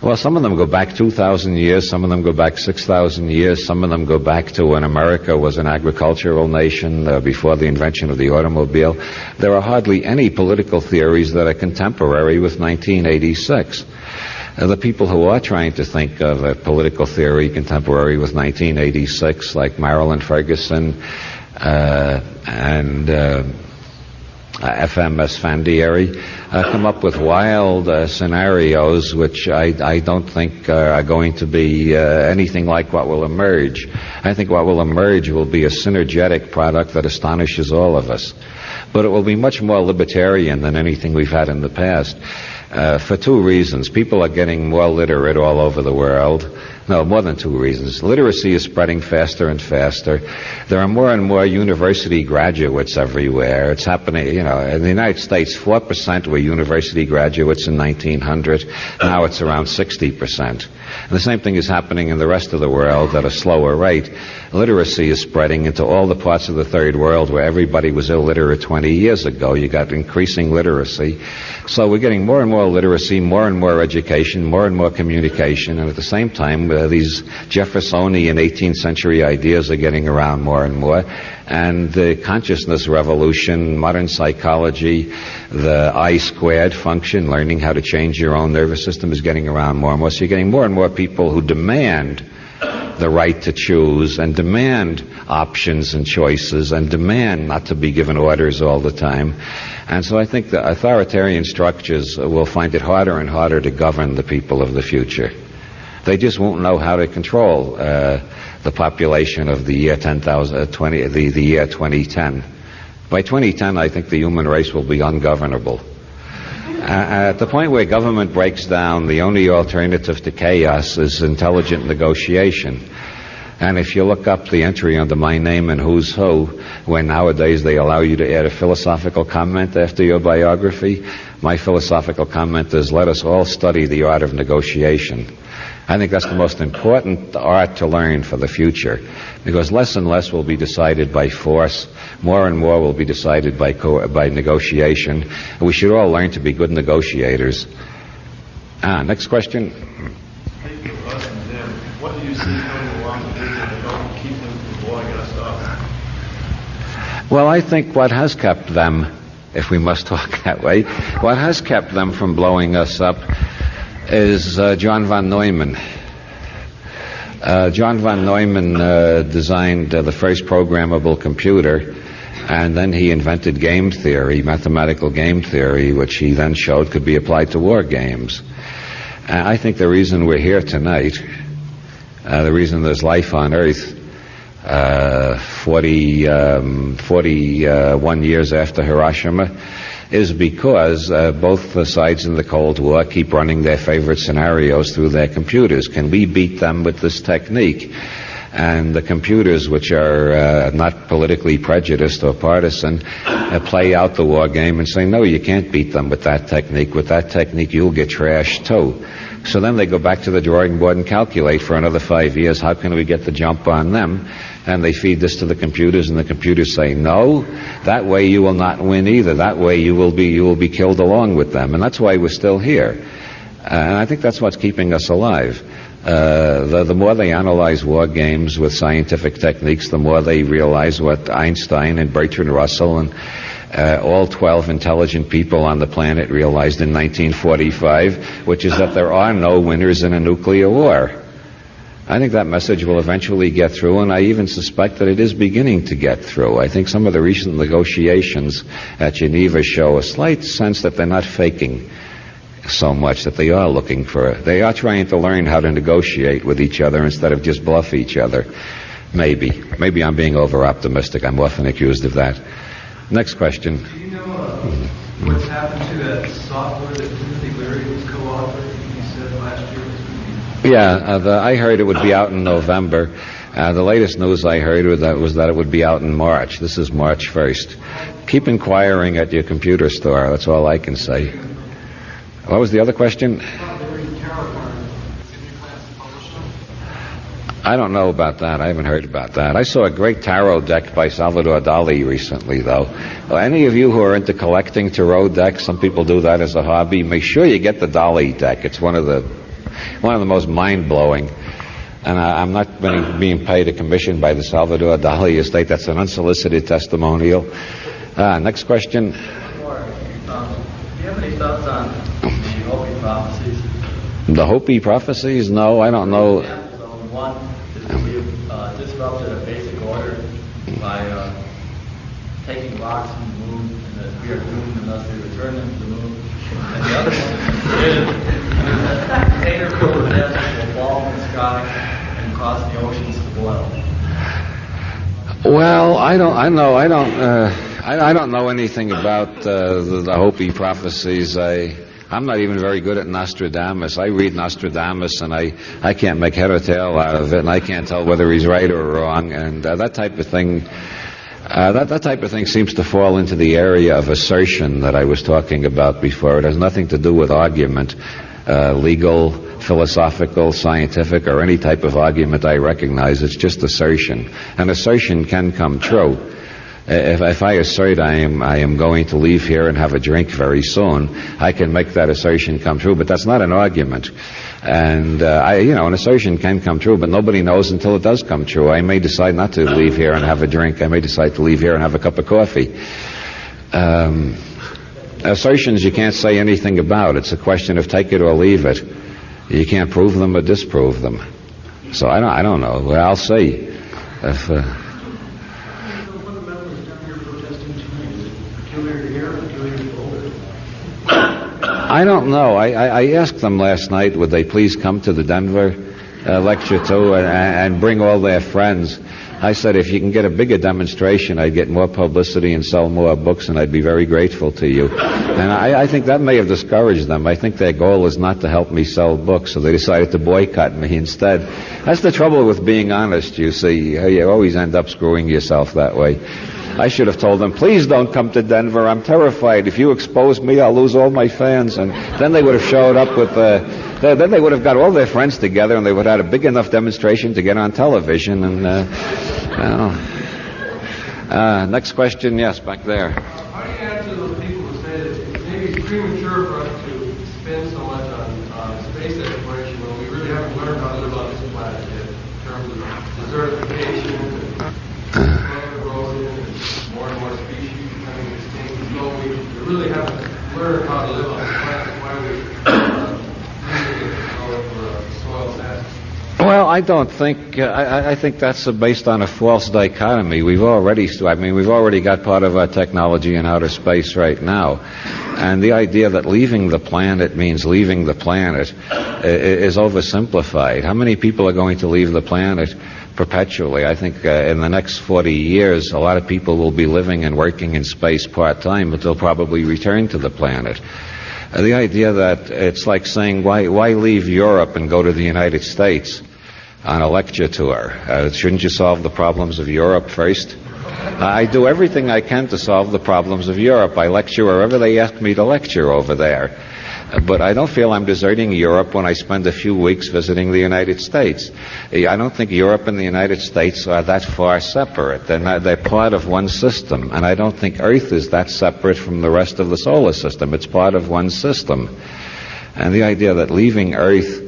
well, some of them go back 2,000 years, some of them go back 6,000 years, some of them go back to when America was an agricultural nation before the invention of the automobile. There are hardly any political theories that are contemporary with 1986. The people who are trying to think of a political theory contemporary with 1986, like Marilyn Ferguson and F.M. Esfandiari, come up with wild scenarios which I don't think are going to be anything like what will emerge. I think what will emerge will be a synergetic product that astonishes all of us. But it will be much more libertarian than anything we've had in the past. For two reasons. People are getting more literate all over the world. No, more than two reasons. Literacy is spreading faster and faster. There are more and more university graduates everywhere. It's happening, in the United States, 4% were university graduates in 1900. Now it's around 60%. And the same thing is happening in the rest of the world at a slower rate. Literacy is spreading into all the parts of the third world where everybody was illiterate 20 years ago. You got increasing literacy. So we're getting more and more literacy, more and more education, more and more communication, and at the same time, these Jeffersonian 18th century ideas are getting around more and more. And the consciousness revolution, modern psychology, the I-squared function, learning how to change your own nervous system, is getting around more and more. So you're getting more and more people who demand the right to choose and demand options and choices and demand not to be given orders all the time. And so I think the authoritarian structures will find it harder and harder to govern the people of the future. They just won't know how to control the population of the year 2010. By 2010, I think the human race will be ungovernable. At the point where government breaks down, the only alternative to chaos is intelligent negotiation. And if you look up the entry under my name and Who's Who, where nowadays they allow you to add a philosophical comment after your biography, my philosophical comment is, let us all study the art of negotiation. I think that's the most important art to learn for the future, because less and less will be decided by force, more and more will be decided by negotiation. And we should all learn to be good negotiators. Next question. Speaking of us and them, what do you see coming along the future that don't keep them from blowing us up? Well, I think what has kept them, if we must talk that way, what has kept them from blowing us up is John von Neumann. John von Neumann designed the first programmable computer, and then he invented game theory, mathematical game theory, which he then showed could be applied to war games. And I think the reason we're here tonight, the reason there's life on Earth 41 years after Hiroshima, is because both sides in the Cold War keep running their favorite scenarios through their computers. Can we beat them with this technique? And the computers, which are not politically prejudiced or partisan, play out the war game and say, no, you can't beat them with that technique. With that technique, you'll get trashed too. So then they go back to the drawing board and calculate for another 5 years, how can we get the jump on them? And they feed this to the computers, and the computers say, no, that way you will not win either. That way you will be killed along with them. And that's why we're still here. And I think that's what's keeping us alive. The more they analyze war games with scientific techniques, the more they realize what Einstein and Bertrand Russell and all 12 intelligent people on the planet realized in 1945, which is that there are no winners in a nuclear war. I think that message will eventually get through, and I even suspect that it is beginning to get through. I think some of the recent negotiations at Geneva show a slight sense that they're not faking so much, that they are they are trying to learn how to negotiate with each other instead of just bluff each other. Maybe I'm being over-optimistic. I'm often accused of that. Next question. Do you know what's happened to that software that Timothy Leary was co-authoring, he said last year? Yeah, I heard it would be out in November. The latest news I heard was that it would be out in March. This is March 1st. Keep inquiring at your computer store. That's all I can say. What was the other question? I don't know about that. I haven't heard about that. I saw a great tarot deck by Salvador Dali recently, though. Any of you who are into collecting tarot decks, some people do that as a hobby, make sure you get the Dali deck. It's one of the most mind-blowing. And I'm not being paid a commission by the Salvador Dali estate. That's an unsolicited testimonial. Next question. Do you have any thoughts on the Hopi prophecies? The Hopi prophecies? No, I don't know. One is that we disrupted a basic order by taking rocks from the moon, and that we are doomed unless we return them to the moon. And the other one is that container full of death will fall from the sky and cause the oceans to boil. Well, I don't know anything about the Hopi prophecies. I'm not even very good at Nostradamus. I read Nostradamus, and I can't make head or tail out of it, and I can't tell whether he's right or wrong. And that type of thing, that type of thing seems to fall into the area of assertion that I was talking about before. It has nothing to do with argument, legal, philosophical, scientific, or any type of argument I recognize. It's just assertion. And assertion can come true. If I assert I am going to leave here and have a drink very soon, I can make that assertion come true, but that's not an argument. And an assertion can come true, but nobody knows until it does come true. I may decide not to leave here and have a drink. I may decide to leave here and have a cup of coffee. Assertions you can't say anything about. It's a question of take it or leave it. You can't prove them or disprove them. So I don't know. Well, I'll see. If I don't know. I asked them last night, would they please come to the Denver lecture too and bring all their friends. I said, if you can get a bigger demonstration, I'd get more publicity and sell more books, and I'd be very grateful to you. And I think that may have discouraged them. I think their goal is not to help me sell books, so they decided to boycott me instead. That's the trouble with being honest, you see. You always end up screwing yourself that way. I should have told them, please don't come to Denver. I'm terrified. If you expose me, I'll lose all my fans. And then they would have showed up with then they would have got all their friends together, and they would have had a big enough demonstration to get on television. And next question, yes, back there. How do you answer those people who say that maybe it's premature for us to spend so much on space exploration when we really haven't learned how to live on this planet yet, in terms of desertification and erosion and more soil's at? Well, I don't think. I think that's based on a false dichotomy. We've already got part of our technology in outer space right now, and the idea that leaving the planet means leaving the planet is oversimplified. How many people are going to leave the planet perpetually? I think in the next 40 years, a lot of people will be living and working in space part-time, but they'll probably return to the planet. The idea that it's like saying, why leave Europe and go to the United States on a lecture tour? Shouldn't you solve the problems of Europe first? I do everything I can to solve the problems of Europe. I lecture wherever they ask me to lecture over there. But I don't feel I'm deserting Europe when I spend a few weeks visiting the United States. I don't think Europe and the United States are that far separate. They're part of one system. And I don't think Earth is that separate from the rest of the solar system. It's part of one system. And the idea that leaving Earth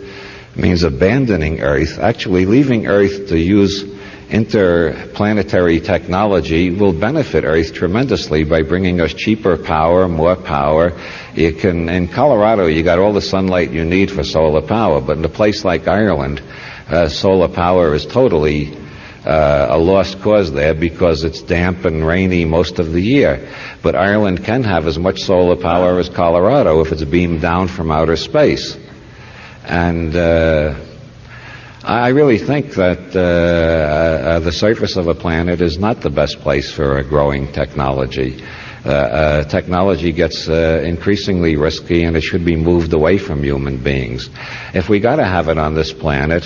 means abandoning Earth, actually leaving Earth to use interplanetary technology will benefit Earth tremendously by bringing us cheaper power, more power. In Colorado, you got all the sunlight you need for solar power, but in a place like Ireland, solar power is totally a lost cause there because it's damp and rainy most of the year. But Ireland can have as much solar power as Colorado if it's beamed down from outer space. And I really think that the surface of a planet is not the best place for a growing technology. Technology gets increasingly risky, and it should be moved away from human beings. If we got to have it on this planet,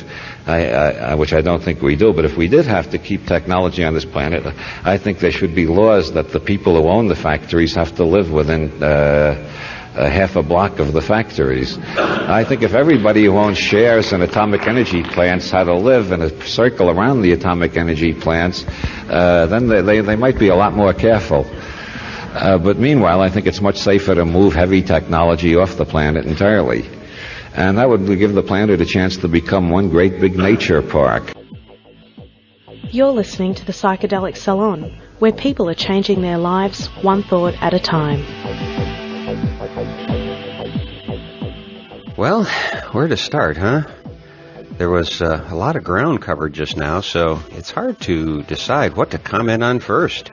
which I don't think we do, but if we did have to keep technology on this planet, I think there should be laws that the people who own the factories have to live within half a block of the factories. I think if everybody who owns shares in atomic energy plants had to live in a circle around the atomic energy plants, then they might be a lot more careful. But meanwhile, I think it's much safer to move heavy technology off the planet entirely. And that would give the planet a chance to become one great big nature park. You're listening to the Psychedelic Salon, where people are changing their lives one thought at a time. Well, where to start, huh? There was a lot of ground covered just now, so it's hard to decide what to comment on first.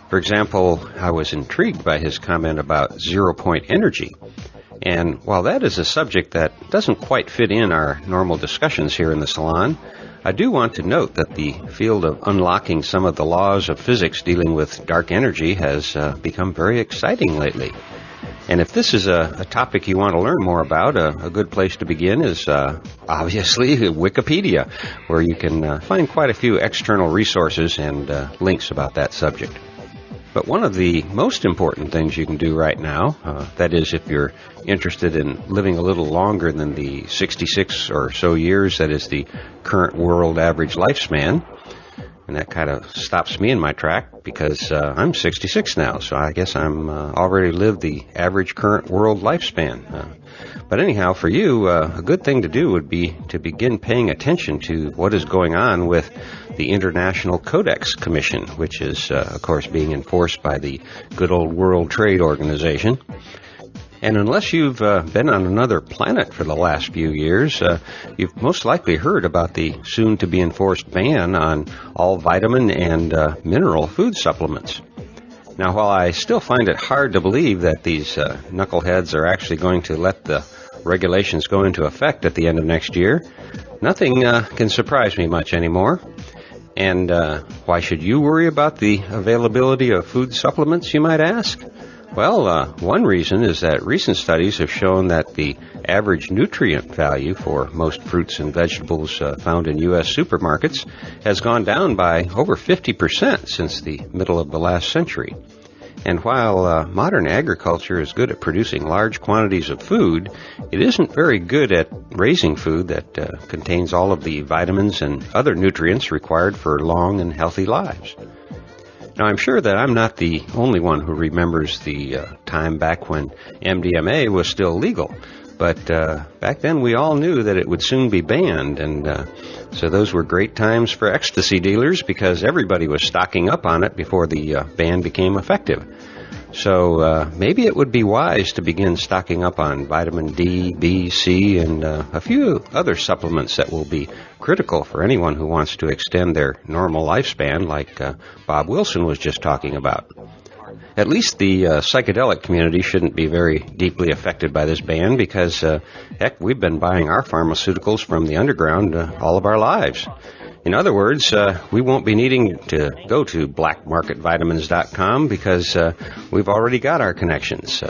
For example, I was intrigued by his comment about zero-point energy. And while that is a subject that doesn't quite fit in our normal discussions here in the salon, I do want to note that the field of unlocking some of the laws of physics dealing with dark energy has become very exciting lately. And if this is a topic you want to learn more about, a good place to begin is obviously Wikipedia, where you can find quite a few external resources and links about that subject. But one of the most important things you can do right now, that is if you're interested in living a little longer than the 66 or so years that is the current world average lifespan, and that kind of stops me in my track because I'm 66 now, so I guess I'm already lived the average current world lifespan. But anyhow, for you, a good thing to do would be to begin paying attention to what is going on with the International Codex Commission, which is, of course, being enforced by the good old World Trade Organization. And unless you've been on another planet for the last few years, you've most likely heard about the soon-to-be enforced ban on all vitamin and mineral food supplements. Now, while I still find it hard to believe that these knuckleheads are actually going to let the regulations go into effect at the end of next year, nothing can surprise me much anymore. And why should you worry about the availability of food supplements, you might ask? Well, one reason is that recent studies have shown that the average nutrient value for most fruits and vegetables found in U.S. supermarkets has gone down by over 50% since the middle of the last century. And while modern agriculture is good at producing large quantities of food, it isn't very good at raising food that contains all of the vitamins and other nutrients required for long and healthy lives. Now, I'm sure that I'm not the only one who remembers the time back when MDMA was still legal, but back then we all knew that it would soon be banned, and so those were great times for ecstasy dealers because everybody was stocking up on it before the ban became effective. So maybe it would be wise to begin stocking up on vitamin D, B, C, and a few other supplements that will be critical for anyone who wants to extend their normal lifespan, like Bob Wilson was just talking about. At least the psychedelic community shouldn't be very deeply affected by this ban because, heck, we've been buying our pharmaceuticals from the underground all of our lives. In other words, we won't be needing to go to blackmarketvitamins.com because we've already got our connections.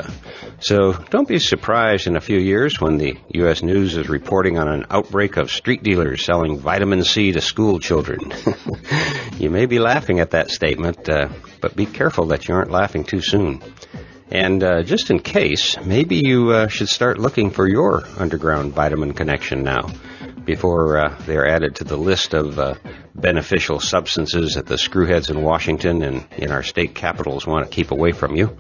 So don't be surprised in a few years when the U.S. News is reporting on an outbreak of street dealers selling vitamin C to school children. You may be laughing at that statement, but be careful that you aren't laughing too soon. And just in case, maybe you should start looking for your underground vitamin connection now, before they're added to the list of beneficial substances that the screwheads in Washington and in our state capitals want to keep away from you.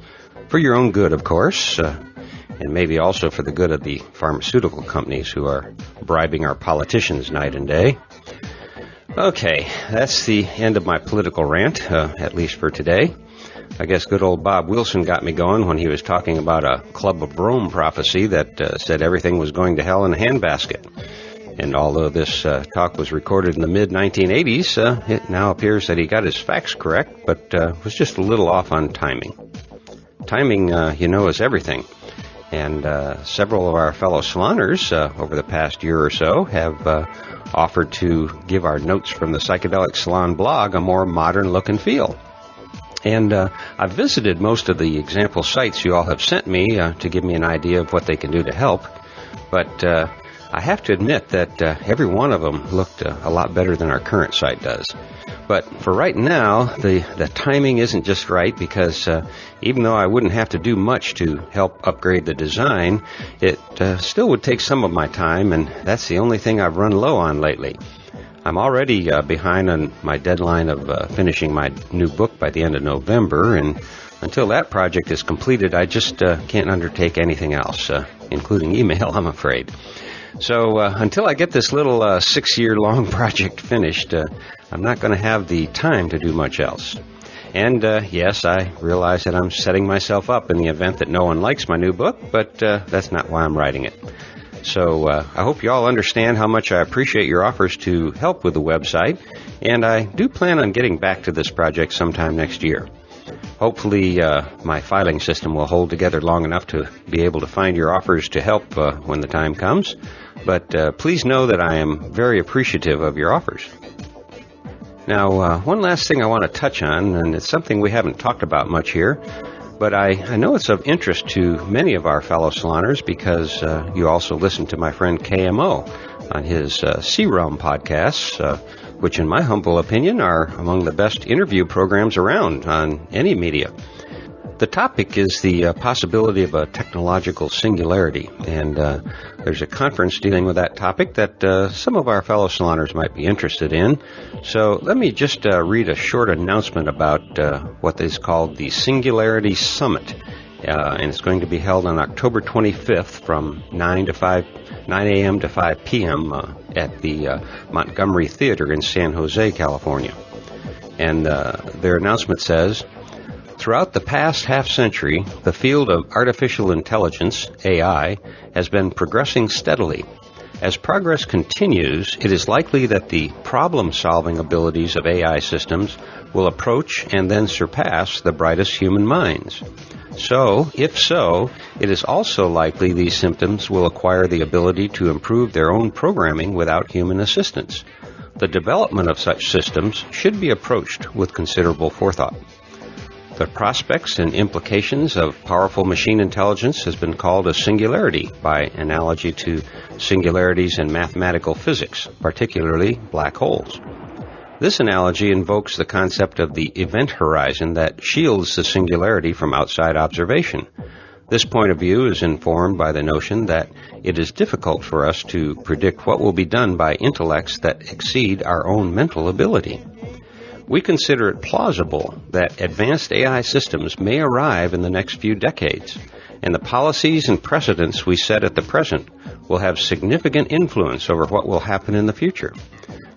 For your own good, of course, and maybe also for the good of the pharmaceutical companies who are bribing our politicians night and day. Okay, that's the end of my political rant, at least for today. I guess good old Bob Wilson got me going when he was talking about a Club of Rome prophecy that said everything was going to hell in a handbasket. And although this talk was recorded in the mid-1980s, it now appears that he got his facts correct, but was just a little off on timing. Timing, is everything. And several of our fellow saloners over the past year or so have offered to give our Notes from the Psychedelic Salon blog a more modern look and feel. And I've visited most of the example sites you all have sent me to give me an idea of what they can do to help. But I have to admit that every one of them looked a lot better than our current site does. But for right now, the timing isn't just right because even though I wouldn't have to do much to help upgrade the design, it still would take some of my time, and that's the only thing I've run low on lately. I'm already behind on my deadline of finishing my new book by the end of November, and until that project is completed, I just can't undertake anything else, including email, I'm afraid. So until I get this little 6-year-long project finished, I'm not going to have the time to do much else. And yes, I realize that I'm setting myself up in the event that no one likes my new book, but that's not why I'm writing it. So I hope you all understand how much I appreciate your offers to help with the website, and I do plan on getting back to this project sometime next year. Hopefully my filing system will hold together long enough to be able to find your offers to help when the time comes, but please know that I am very appreciative of your offers. Now, one last thing I want to touch on, and it's something we haven't talked about much here, but I know it's of interest to many of our fellow saloners because you also listen to my friend KMO on his C-Realm podcasts, which in my humble opinion are among the best interview programs around on any media. The topic is the possibility of a technological singularity, and there's a conference dealing with that topic that some of our fellow saloners might be interested in. So let me just read a short announcement about what is called the Singularity Summit, and it's going to be held on October 25th from 9 a.m. to 5 p.m. At the Montgomery Theater in San Jose, California. And their announcement says, throughout the past half-century, the field of artificial intelligence, AI, has been progressing steadily. As progress continues, it is likely that the problem-solving abilities of AI systems will approach and then surpass the brightest human minds. So, if so, it is also likely these systems will acquire the ability to improve their own programming without human assistance. The development of such systems should be approached with considerable forethought. The prospects and implications of powerful machine intelligence has been called a singularity by analogy to singularities in mathematical physics, particularly black holes. This analogy invokes the concept of the event horizon that shields the singularity from outside observation. This point of view is informed by the notion that it is difficult for us to predict what will be done by intellects that exceed our own mental ability. We consider it plausible that advanced AI systems may arrive in the next few decades, and the policies and precedents we set at the present will have significant influence over what will happen in the future.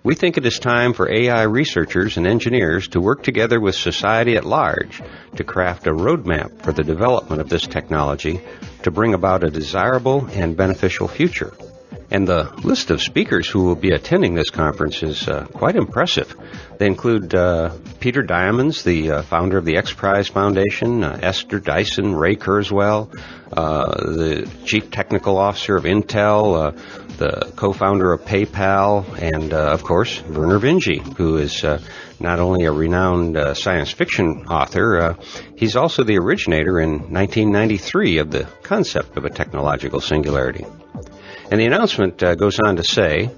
we think it is time for AI researchers and engineers to work together with society at large to craft a roadmap for the development of this technology to bring about a desirable and beneficial future. And the list of speakers who will be attending this conference is quite impressive. They include Peter Diamond, the founder of the X Prize Foundation, Esther Dyson, Ray Kurzweil, the Chief Technical Officer of Intel, the co-founder of PayPal, and, of course, Vernor Vinge, who is not only a renowned science fiction author, he's also the originator in 1993 of the concept of a technological singularity. And the announcement goes on to say,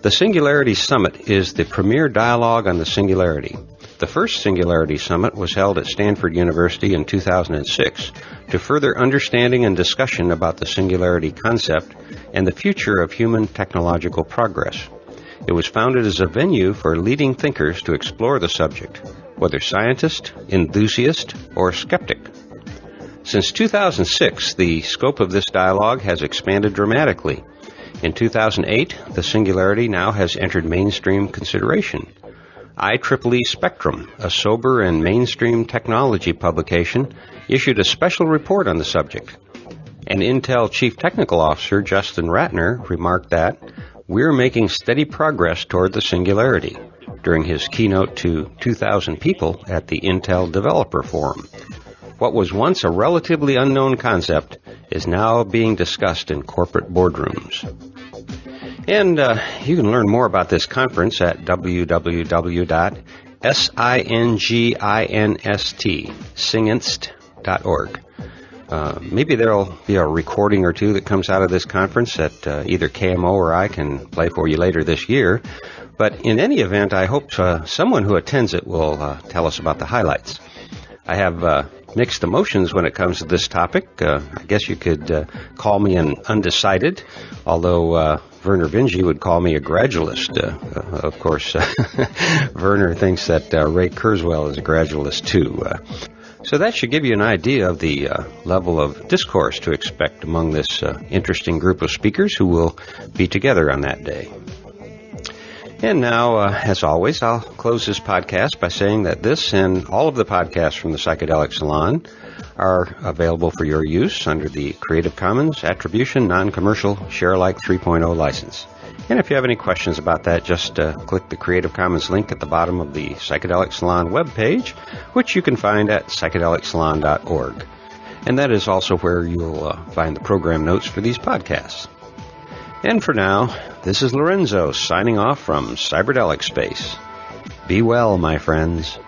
the Singularity Summit is the premier dialogue on the singularity. The first Singularity Summit was held at Stanford University in 2006 to further understanding and discussion about the singularity concept and the future of human technological progress. It was founded as a venue for leading thinkers to explore the subject, whether scientist, enthusiast, or skeptic. Since 2006, the scope of this dialogue has expanded dramatically. In 2008, the singularity now has entered mainstream consideration. IEEE Spectrum, a sober and mainstream technology publication, issued a special report on the subject. And Intel Chief Technical Officer Justin Ratner remarked that, "We're making steady progress toward the singularity," during his keynote to 2,000 people at the Intel Developer Forum. What was once a relatively unknown concept is now being discussed in corporate boardrooms. And you can learn more about this conference at www.singinst.org. Maybe there'll be a recording or two that comes out of this conference that either KMO or I can play for you later this year. But in any event, I hope someone who attends it will tell us about the highlights. I have mixed emotions when it comes to this topic. I guess you could call me an undecided, although Vernor Vinge would call me a gradualist. Of course, Vernor thinks that Ray Kurzweil is a gradualist too. So that should give you an idea of the level of discourse to expect among this interesting group of speakers who will be together on that day. And now, as always, I'll close this podcast by saying that this and all of the podcasts from the Psychedelic Salon are available for your use under the Creative Commons Attribution Non-Commercial Share-alike 3.0 license. And if you have any questions about that, just click the Creative Commons link at the bottom of the Psychedelic Salon webpage, which you can find at psychedelicsalon.org. And that is also where you'll find the program notes for these podcasts. And for now, this is Lorenzo signing off from Cyberdelic Space. Be well, my friends.